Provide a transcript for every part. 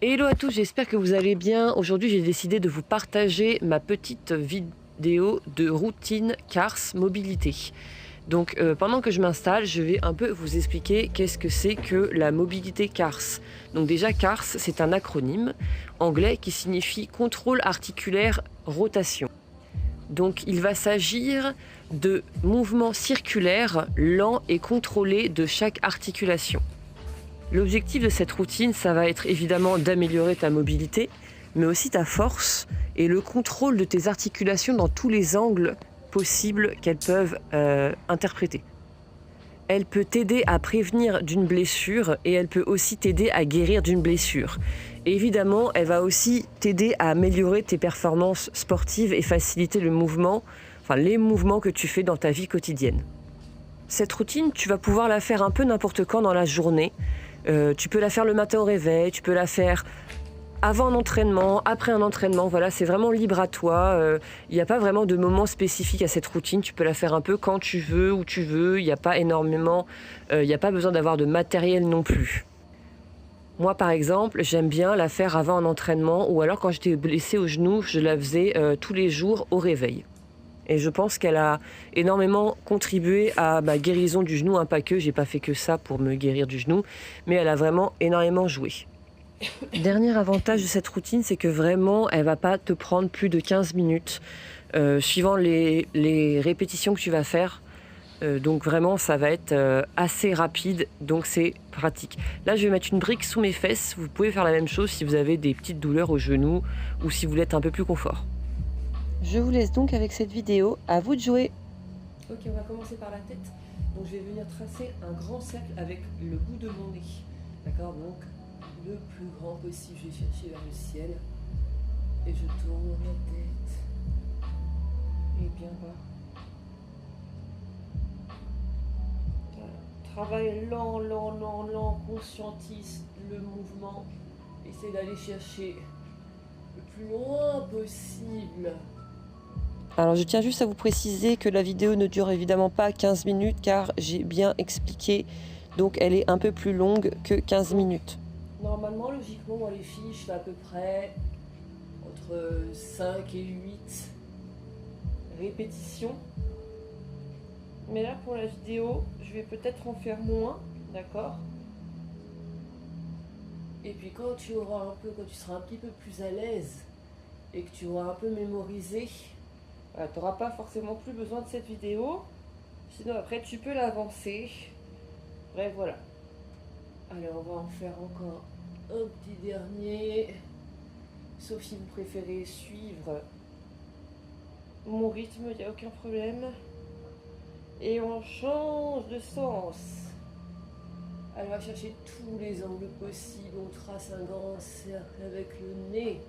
Hello à tous, j'espère que vous allez bien. Aujourd'hui, j'ai décidé de vous partager ma petite vidéo de routine CARS mobilité. Donc pendant que je m'installe, je vais un peu vous expliquer qu'est-ce que c'est que la mobilité CARS. Donc déjà, CARS, c'est un acronyme anglais qui signifie contrôle articulaire rotation. Donc il va s'agir de mouvements circulaires lents et contrôlés de chaque articulation. L'objectif de cette routine, ça va être évidemment d'améliorer ta mobilité, mais aussi ta force et le contrôle de tes articulations dans tous les angles possibles qu'elles peuvent interpréter. Elle peut t'aider à prévenir d'une blessure et elle peut aussi t'aider à guérir d'une blessure. Et évidemment, elle va aussi t'aider à améliorer tes performances sportives et faciliter le mouvement, enfin les mouvements que tu fais dans ta vie quotidienne. Cette routine, tu vas pouvoir la faire un peu n'importe quand dans la journée. Tu peux la faire le matin au réveil, tu peux la faire avant un entraînement, après un entraînement. Voilà, c'est vraiment libre à toi. Il n'y a pas vraiment de moment spécifique à cette routine. Tu peux la faire un peu quand tu veux, où tu veux. Il n'y a pas énormément, il n'y a pas besoin d'avoir de matériel non plus. Moi, par exemple, j'aime bien la faire avant un entraînement ou alors quand j'étais blessée au genou, je la faisais tous les jours au réveil. Et je pense qu'elle a énormément contribué à ma guérison du genou, pas que, j'ai pas fait que ça pour me guérir du genou, mais elle a vraiment énormément joué. Dernier avantage de cette routine, c'est que vraiment, elle va pas te prendre plus de 15 minutes, suivant les répétitions que tu vas faire. Donc vraiment, ça va être assez rapide, donc c'est pratique. Là, je vais mettre une brique sous mes fesses. Vous pouvez faire la même chose si vous avez des petites douleurs au genou ou si vous voulez être un peu plus confort. Je vous laisse donc avec cette vidéo, à vous de jouer. Ok, on va commencer par la tête. Donc je vais venir tracer un grand cercle avec le bout de mon nez. D'accord, donc le plus grand possible, je vais chercher vers le ciel. Et je tourne la tête. Et bien bas. Voilà. Travail lent, lent, lent, lent, conscientise le mouvement. Essaye d'aller chercher le plus loin possible. Alors je tiens juste à vous préciser que la vidéo ne dure évidemment pas 15 minutes car j'ai bien expliqué, donc elle est un peu plus longue que 15 minutes. Normalement, logiquement, moi les filles, je fais à peu près entre 5 et 8 répétitions. Mais là pour la vidéo, je vais peut-être en faire moins, d'accord? Et puis quand tu seras un petit peu plus à l'aise et que tu auras un peu mémorisé, voilà, tu n'auras pas forcément plus besoin de cette vidéo. Sinon après tu peux l'avancer. Bref, voilà. Allez, on va en faire encore un petit dernier. Sauf si vous préférez suivre mon rythme, il n'y a aucun problème. Et on change de sens. Allez, on va chercher tous les angles possibles. On trace un grand cercle avec le nez.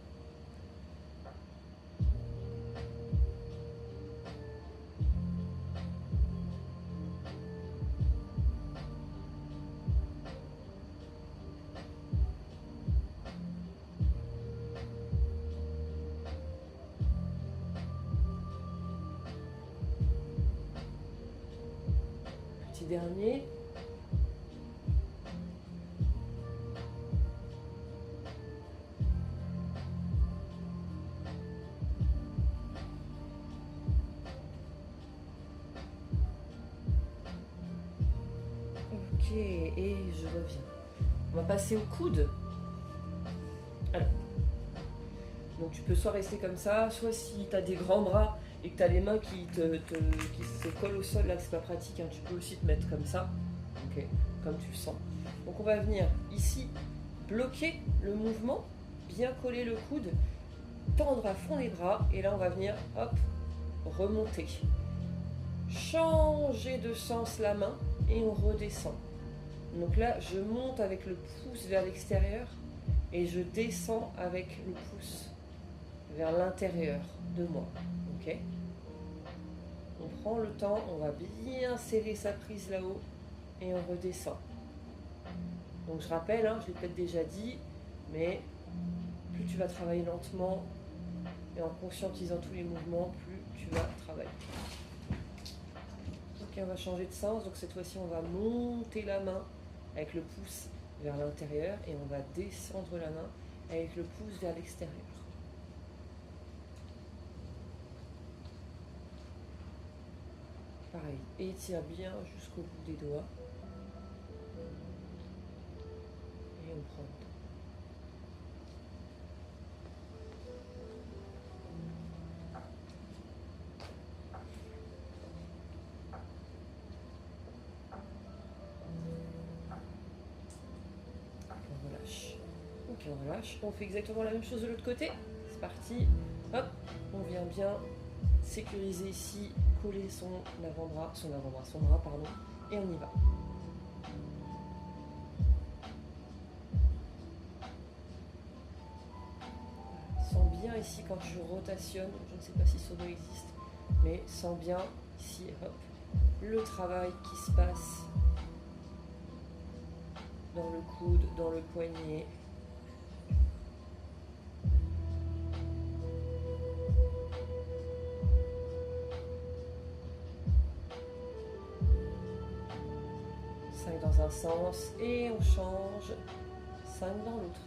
Petit dernier. Ok, et je reviens. On va passer au coude. Alors. Donc tu peux soit rester comme ça, soit si tu as des grands bras et que tu as les mains qui se collent au sol, là c'est pas pratique, hein, tu peux aussi te mettre comme ça, ok, comme tu le sens. Donc on va venir ici bloquer le mouvement, bien coller le coude, tendre à fond les bras, et là on va venir, hop, remonter. Changer de sens la main et on redescend. Donc là je monte avec le pouce vers l'extérieur et je descends avec le pouce vers l'intérieur de moi. Ok. On prend le temps, on va bien serrer sa prise là-haut et on redescend. Donc je rappelle, hein, je l'ai peut-être déjà dit, mais plus tu vas travailler lentement et en conscientisant tous les mouvements, plus tu vas travailler. Ok, on va changer de sens. Donc cette fois-ci, on va monter la main avec le pouce vers l'intérieur et on va descendre la main avec le pouce vers l'extérieur. Pareil, étire bien jusqu'au bout des doigts. Et on prend le temps. On relâche. Ok, on relâche. On fait exactement la même chose de l'autre côté. C'est parti. Hop, on vient bien sécuriser ici, coller son bras, pardon, et on y va. Sens bien ici quand je rotationne, je ne sais pas si Sono existe, mais sens bien ici, hop, le travail qui se passe dans le coude, dans le poignet. Dans un sens et on change 5 dans l'autre.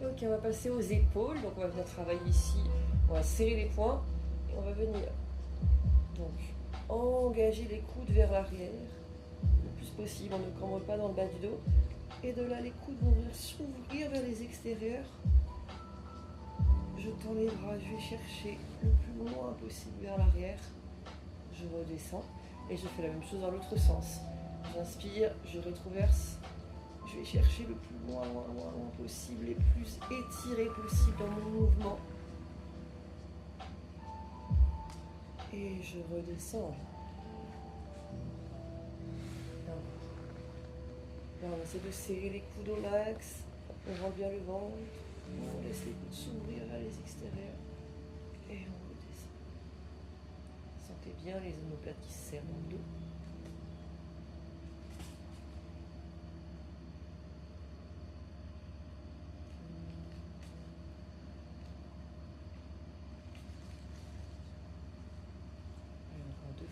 Ok, on va passer aux épaules. Donc on va venir travailler ici. On va serrer les poings et on va venir donc engager les coudes vers l'arrière le plus possible. On ne cambre pas dans le bas du dos. Et de là, les coudes vont venir s'ouvrir vers les extérieurs. Je tends les bras, je vais chercher le plus loin possible vers l'arrière. Je redescends et je fais la même chose dans l'autre sens. J'inspire, je rétroverse. Je vais chercher le plus loin possible, les plus étirés possible dans mon mouvement. Et je redescends. Là, on essaie de serrer les coudes au max. On rend bien le ventre. On laisse les coudes s'ouvrir vers les extérieurs. Et on redescend. Sentez bien les omoplates qui se serrent dans le dos.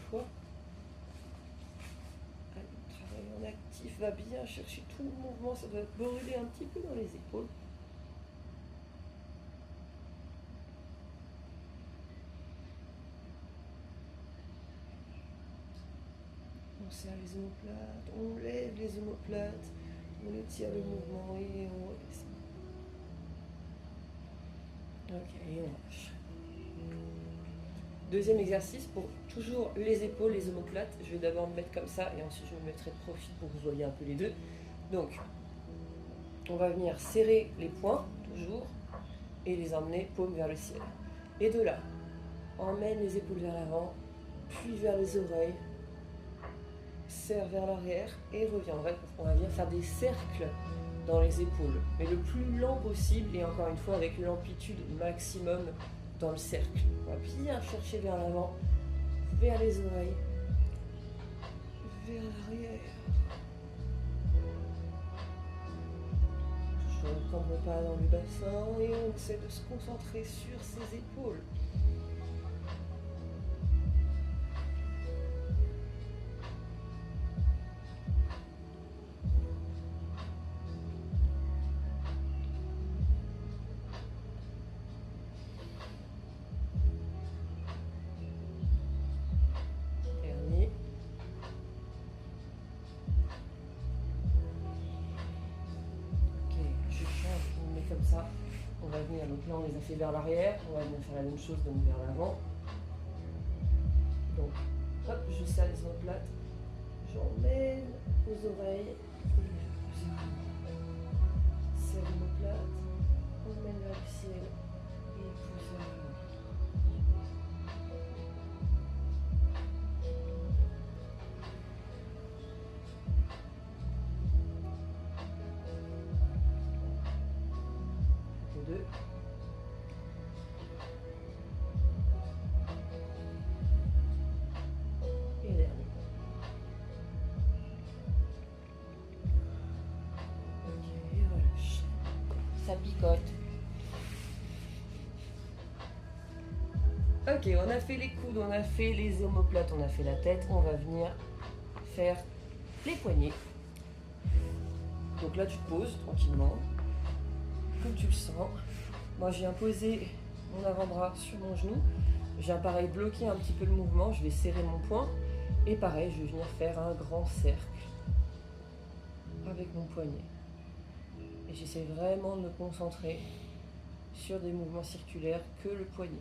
Fois. Allez, le travail en actif va bien chercher tout le mouvement, ça doit brûler un petit peu dans les épaules. On serre les omoplates, on lève les omoplates, on étire le mouvement et on redescend. Ok, et on lâche. Deuxième exercice pour toujours les épaules, les omoplates. Je vais d'abord me mettre comme ça et ensuite je me mettrai de profil pour que vous voyez un peu les deux. Donc, on va venir serrer les poings, toujours, et les emmener paume vers le ciel. Et de là, on emmène les épaules vers l'avant, puis vers les oreilles, serre vers l'arrière et revient. On va venir faire des cercles dans les épaules, mais le plus lent possible et encore une fois avec l'amplitude maximum dans le cercle. On va bien chercher vers l'avant, vers les oreilles, vers l'arrière. Je ne cambre pas dans le bassin et on essaie de se concentrer sur ses épaules. Donc là on les a fait vers l'arrière, on va venir faire la même chose donc vers l'avant. Donc hop, je serre les omoplates, j'emmène aux oreilles, serre l'omoplate, on mène vers le ciel et pousse vers le haut. 2. Et dernier. Ok, voilà. Ça picote. Ok, on a fait les coudes, on a fait les omoplates, on a fait la tête. On va venir faire les poignets. Donc là, tu te poses tranquillement, comme tu le sens. Moi, j'ai imposé mon avant-bras sur mon genou. J'ai pareil bloqué un petit peu le mouvement. Je vais serrer mon poing. Et pareil, je vais venir faire un grand cercle avec mon poignet. Et j'essaie vraiment de me concentrer sur des mouvements circulaires que le poignet.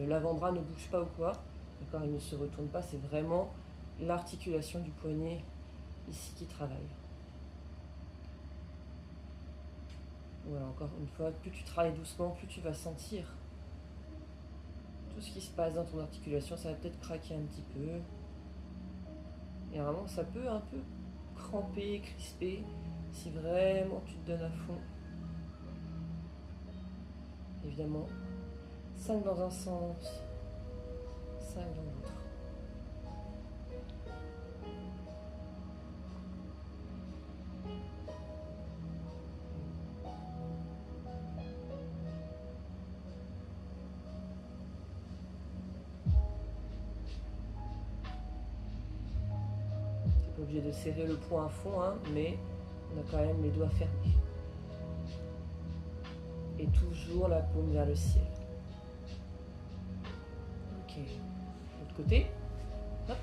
L'avant-bras ne bouge pas ou quoi. D'accord, il ne se retourne pas. C'est vraiment l'articulation du poignet ici qui travaille. Voilà, encore une fois, plus tu travailles doucement, plus tu vas sentir tout ce qui se passe dans ton articulation. Ça va peut-être craquer un petit peu. Et vraiment, ça peut un peu cramper, crisper, si vraiment tu te donnes à fond. Évidemment, 5 dans un sens, 5 dans l'autre. Tu n'es pas obligé de serrer le poing à fond, hein, mais on a quand même les doigts fermés. Et toujours la paume vers le ciel. Ok. L'autre côté. Hop.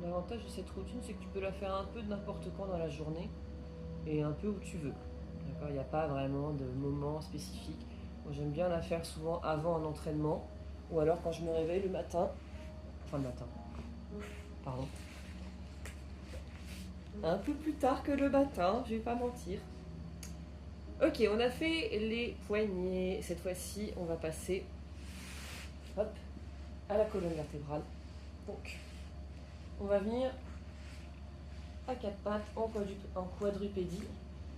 L'avantage de cette routine, c'est que tu peux la faire un peu de n'importe quand dans la journée et un peu où tu veux. D'accord, il n'y a pas vraiment de moment spécifique. Moi, j'aime bien la faire souvent avant un entraînement ou alors quand je me réveille le matin. Enfin, le matin. Pardon. Un peu plus tard que le matin, je vais pas mentir. Ok, on a fait les poignets. Cette fois-ci, on va passer hop, à la colonne vertébrale. Donc, on va venir à quatre pattes en quadrupédie.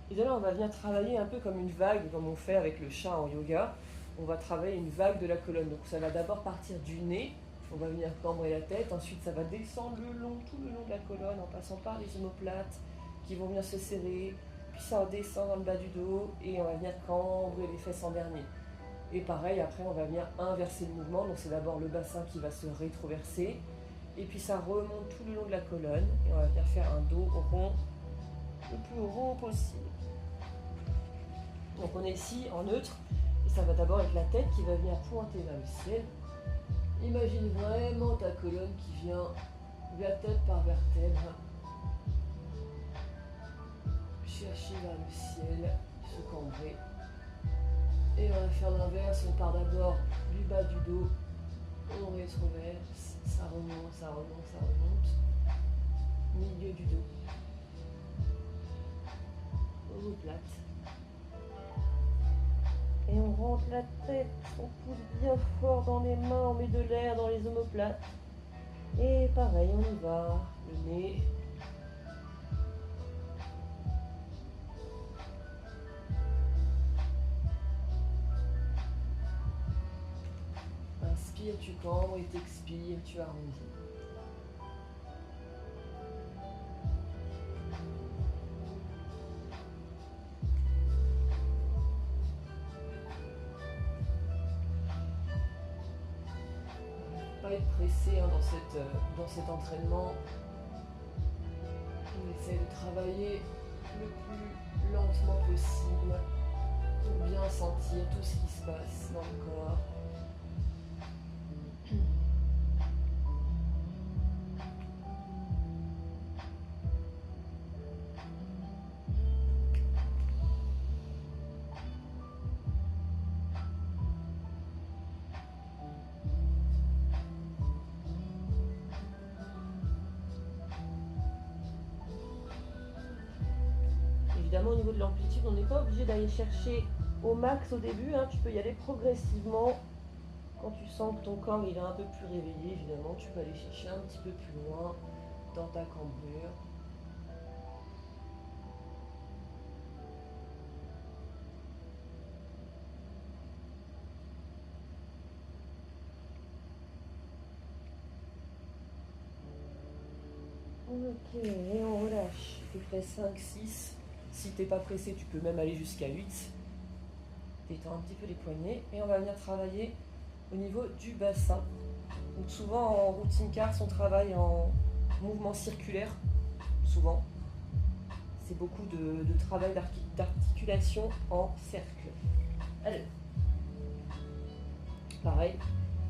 Et de là, on va venir travailler un peu comme une vague, comme on fait avec le chat en yoga. On va travailler une vague de la colonne. Donc ça va d'abord partir du nez. On va venir cambrer la tête. Ensuite, ça va descendre tout le long de la colonne en passant par les omoplates qui vont venir se serrer. Puis ça redescend dans le bas du dos et on va venir cambrer les fesses en dernier. Et pareil, après, on va venir inverser le mouvement. Donc c'est d'abord le bassin qui va se rétroverser. Et puis ça remonte tout le long de la colonne. Et on va venir faire un dos rond, le plus rond possible. Donc on est ici en neutre. Et ça va d'abord avec la tête qui va venir pointer vers le ciel. Imagine vraiment ta colonne qui vient vertèbre par vertèbre. Chercher vers le ciel, se cambrer. Et on va faire l'inverse. On part d'abord du bas du dos. On rétroverse. Ça remonte, ça remonte, ça remonte. Milieu du dos. Omoplate. Et on rentre la tête, on pousse bien fort dans les mains, on met de l'air dans les omoplates. Et pareil, on y va. Le nez. Inspire, tu cambres et t'expires, tu arrondis. pas être pressé hein, dans cet entraînement. On essaie de travailler le plus lentement possible pour bien sentir tout ce qui se passe dans le corps. Évidemment, au niveau de l'amplitude, on n'est pas obligé d'aller chercher au max au début, hein. Tu peux y aller progressivement. Quand tu sens que ton corps il est un peu plus réveillé, évidemment, tu peux aller chercher un petit peu plus loin dans ta cambrure. Ok, et on relâche. Tu fais 5, 6. Si t'es pas pressé, tu peux même aller jusqu'à 8. Détends un petit peu les poignets. Et on va venir travailler au niveau du bassin. Donc souvent en routine CARS, on travaille en mouvement circulaire. Souvent. C'est beaucoup de travail d'articulation en cercle. Allez. Pareil,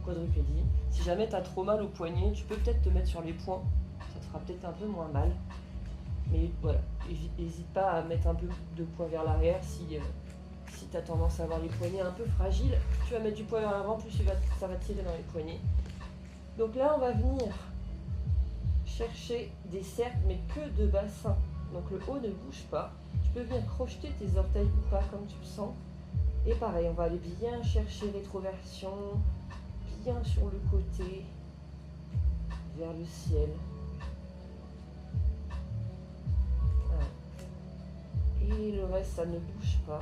quadrupédie. Si jamais tu as trop mal au poignet, tu peux peut-être te mettre sur les poings. Ça te fera peut-être un peu moins mal. Mais voilà, n'hésite pas à mettre un peu de poids vers l'arrière. Si tu as tendance à avoir les poignets un peu fragiles, tu vas mettre du poids vers l'avant, plus ça va tirer dans les poignets. Donc là, on va venir chercher des cercles, mais que de bassin. Donc le haut ne bouge pas. Tu peux venir crocheter tes orteils ou pas, comme tu le sens. Et pareil, on va aller bien chercher rétroversion, bien sur le côté, vers le ciel. Voilà. Et le reste, ça ne bouge pas.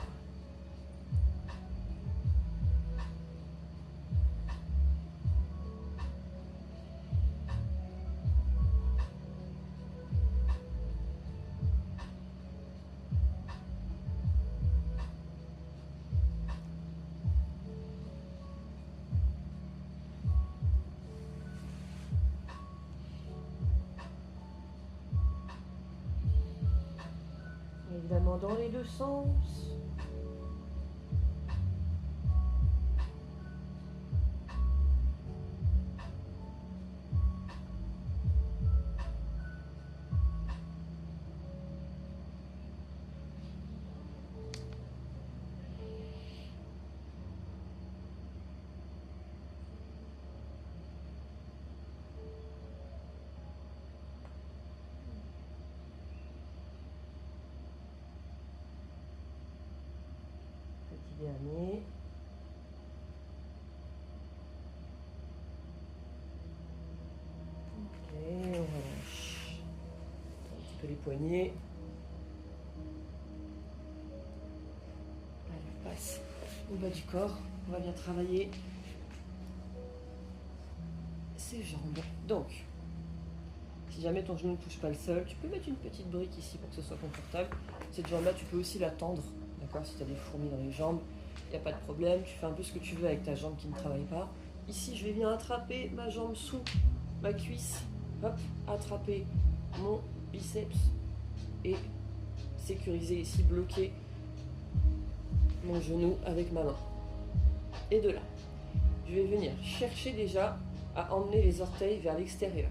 Évidemment dans les deux sens. Dernier. Ok, on relâche un petit peu les poignets. Allez, on passe au bas du corps. On va bien travailler ses jambes. Donc, si jamais ton genou ne touche pas le sol, tu peux mettre une petite brique ici pour que ce soit confortable. Cette jambe-là, tu peux aussi la tendre. D'accord, si tu as des fourmis dans les jambes, il n'y a pas de problème. Tu fais un peu ce que tu veux avec ta jambe qui ne travaille pas. Ici, je vais venir attraper ma jambe sous ma cuisse. Hop, attraper mon biceps et sécuriser ici, bloquer mon genou avec ma main. Et de là, je vais venir chercher déjà à emmener les orteils vers l'extérieur.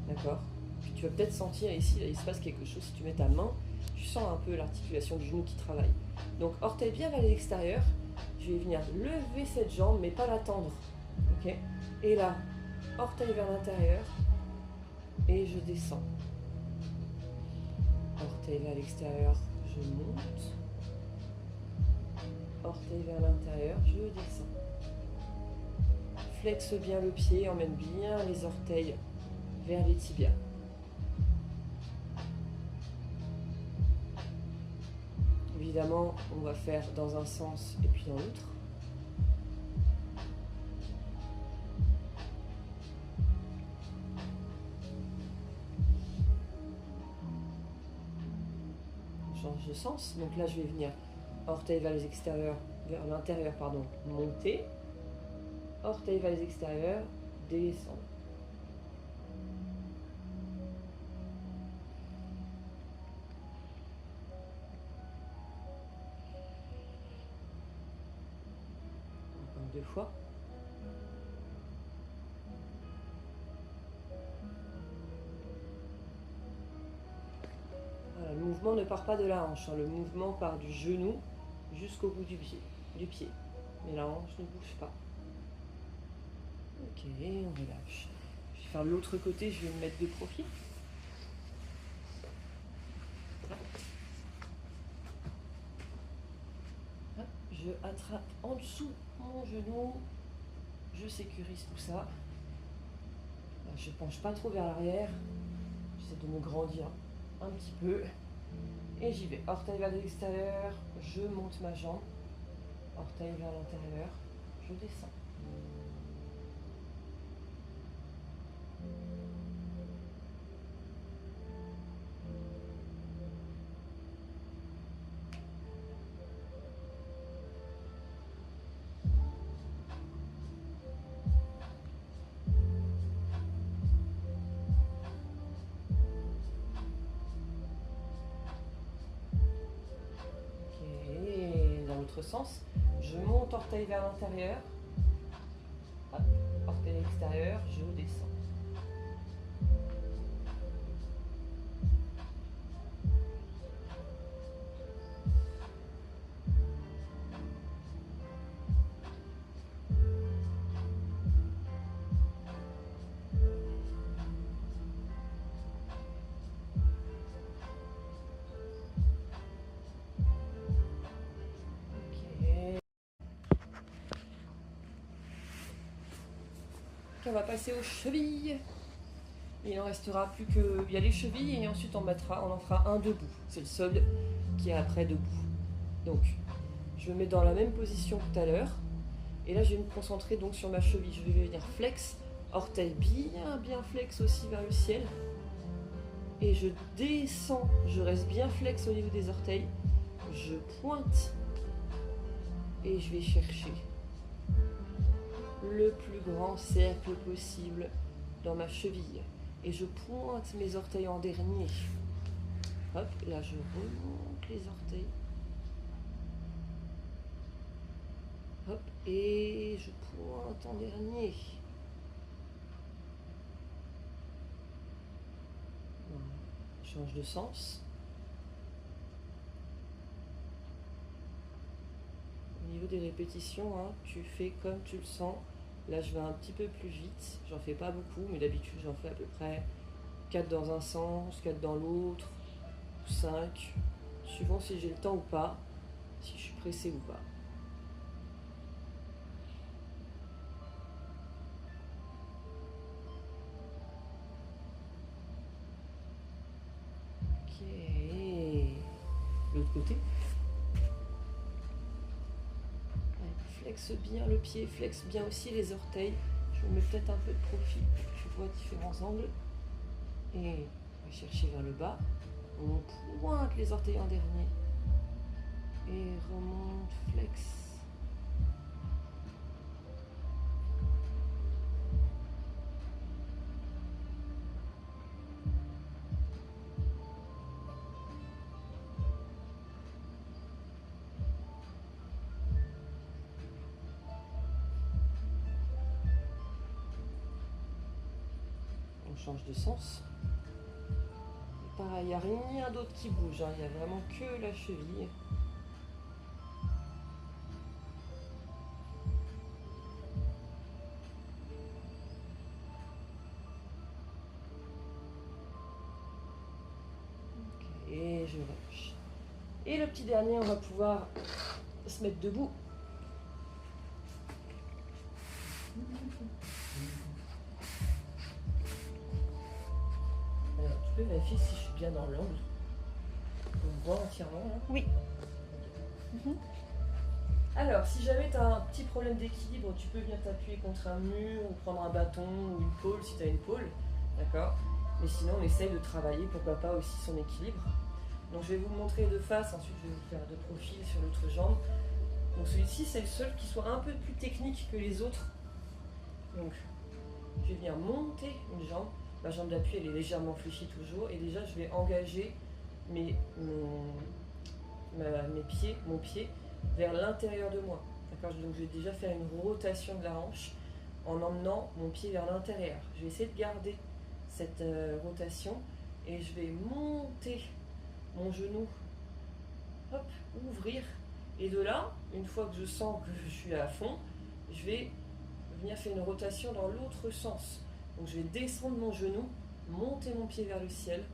D'accord? Puis tu vas peut-être sentir ici, là, il se passe quelque chose. Si tu mets ta main, tu sens un peu l'articulation du genou qui travaille. Donc orteil bien vers l'extérieur. Je vais venir lever cette jambe, mais pas la tendre. Ok? Et là, orteil vers l'intérieur. Et je descends. Orteil vers l'extérieur, je monte. Orteil vers l'intérieur, je descends. Flexe bien le pied, emmène bien les orteils vers les tibias. Évidemment, on va faire dans un sens et puis dans l'autre. Change de sens. Donc là, je vais venir orteil vers les extérieurs, vers l'intérieur, pardon, monter. Orteil vers les extérieurs, descendre. Encore 2 fois. Voilà, le mouvement ne part pas de la hanche, hein. Le mouvement part du genou jusqu'au bout du pied. Mais la hanche ne bouge pas. Ok, on relâche. Je vais faire l'autre côté, je vais me mettre de profil. Hop, je attrape en dessous mon genou, je sécurise tout ça. Je ne penche pas trop vers l'arrière, j'essaie de me grandir un petit peu. Et j'y vais, orteil vers l'extérieur, je monte ma jambe, orteil vers l'intérieur, je descends. Sens, je monte orteil vers l'intérieur, orteil extérieur, je descends. On va passer aux chevilles. Il en restera plus que... Il y a les chevilles et ensuite on en fera un debout. C'est le seul qui est après debout. Donc, je me mets dans la même position que tout à l'heure. Et là, je vais me concentrer donc sur ma cheville. Je vais venir flex, orteil bien flex aussi vers le ciel. Et je descends, je reste bien flex au niveau des orteils. Je pointe et je vais chercher le plus grand cercle possible dans ma cheville. Et je pointe mes orteils en dernier. Hop, là je remonte les orteils. Hop, et je pointe en dernier. Voilà. Change de sens. Au niveau des répétitions, hein, tu fais comme tu le sens. Là, je vais un petit peu plus vite. J'en fais pas beaucoup, mais d'habitude, j'en fais à peu près 4 dans un sens, 4 dans l'autre, 5, suivant si j'ai le temps ou pas, si je suis pressée ou pas. Ok. L'autre côté. Flexe bien le pied, flexe bien aussi les orteils. Je me mets peut-être un peu de profil pour que tu vois différents angles. Et on va chercher vers le bas. On pointe les orteils en dernier. Et remonte, flex. On change de sens. Et pareil, il n'y a rien d'autre qui bouge, hein. Il n'y a vraiment que la cheville. Okay, et je relâche. Et le petit dernier, on va pouvoir se mettre debout. Alors, tu peux vérifier si je suis bien dans l'angle. On voit entièrement là. Oui. Alors, si jamais tu as un petit problème d'équilibre, tu peux bien t'appuyer contre un mur ou prendre un bâton ou une pôle si tu as une pôle. D'accord? Mais sinon, on essaye de travailler, pourquoi pas, aussi son équilibre. Donc, je vais vous montrer de face, ensuite je vais vous faire de profil sur l'autre jambe. Donc, celui-ci, c'est le seul qui soit un peu plus technique que les autres. Donc, je vais venir monter une jambe. Ma jambe d'appui elle est légèrement fléchie toujours et déjà je vais engager mon pied vers l'intérieur de moi. D'accord, donc je vais déjà faire une rotation de la hanche en emmenant mon pied vers l'intérieur. Je vais essayer de garder cette rotation et je vais monter mon genou, hop, ouvrir. Et de là, une fois que je sens que je suis à fond, je vais venir faire une rotation dans l'autre sens. Donc je vais descendre mon genou, monter mon pied vers le ciel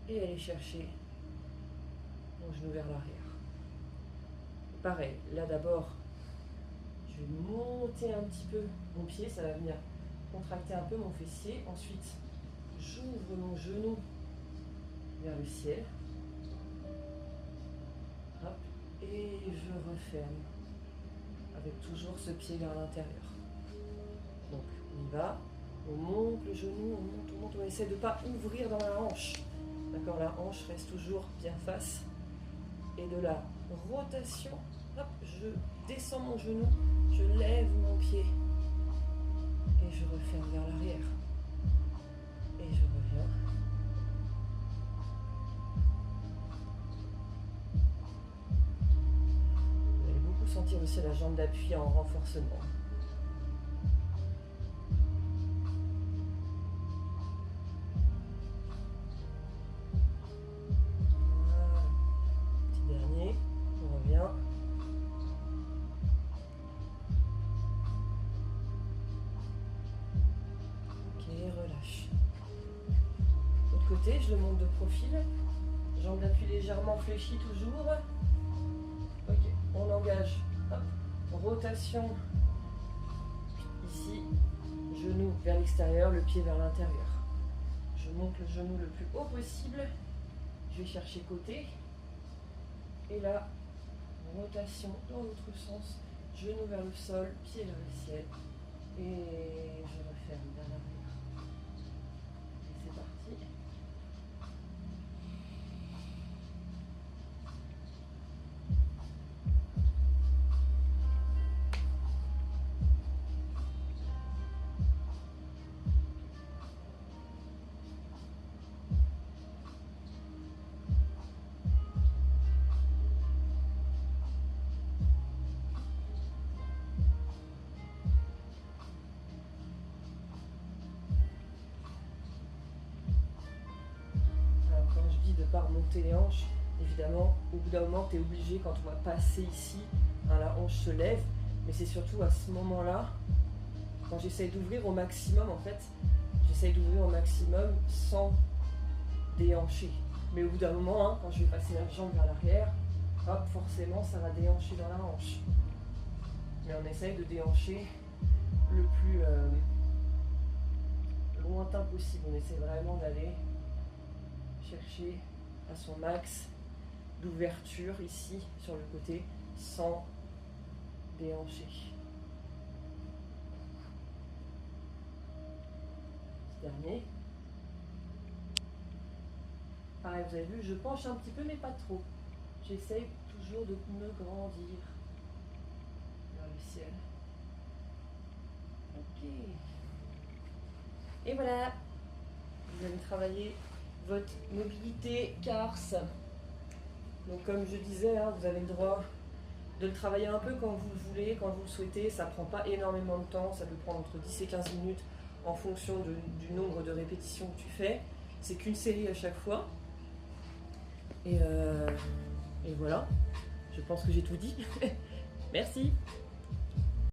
et aller chercher mon genou vers l'arrière. Pareil, là d'abord, je vais monter un petit peu mon pied, ça va venir contracter un peu mon fessier. Ensuite, j'ouvre mon genou vers le ciel. Hop, et je referme avec toujours ce pied vers l'intérieur. Donc on y va, on monte le genou, on monte, on essaie de ne pas ouvrir dans la hanche. D'accord, la hanche reste toujours bien face. Et de la rotation, hop, je descends mon genou, je lève mon pied et je referme vers l'arrière. Et je reviens. Vous allez beaucoup sentir aussi la jambe d'appui en renforcement. Je le monte de profil, jambe d'appui légèrement fléchie toujours. Ok, on engage, hop, rotation, ici, genou vers l'extérieur, le pied vers l'intérieur. Je monte le genou le plus haut possible, je vais chercher côté, et là, rotation dans l'autre sens, genou vers le sol, pied vers le ciel, et je referme vers l'arrière. Et c'est parti. De pas remonter les hanches, évidemment au bout d'un moment tu es obligé, quand on va passer ici, hein, la hanche se lève, mais c'est surtout à ce moment là quand j'essaye d'ouvrir au maximum, en fait j'essaye d'ouvrir au maximum sans déhancher, mais au bout d'un moment, hein, quand je vais passer la jambe vers l'arrière, hop, forcément ça va déhancher dans la hanche, mais on essaye de déhancher le plus lointain possible, on essaie vraiment d'aller chercher à son max d'ouverture ici sur le côté sans déhancher. Dernier. Pareil, vous avez vu, je penche un petit peu mais pas trop. J'essaye toujours de me grandir vers le ciel. Ok. Et voilà, vous allez travailler votre mobilité CARS. Donc comme je disais, hein, vous avez le droit de le travailler un peu quand vous le voulez, quand vous le souhaitez. Ça prend pas énormément de temps, ça peut prendre entre 10 et 15 minutes en fonction du nombre de répétitions que tu fais. C'est qu'une série à chaque fois. Et voilà, je pense que j'ai tout dit. Merci.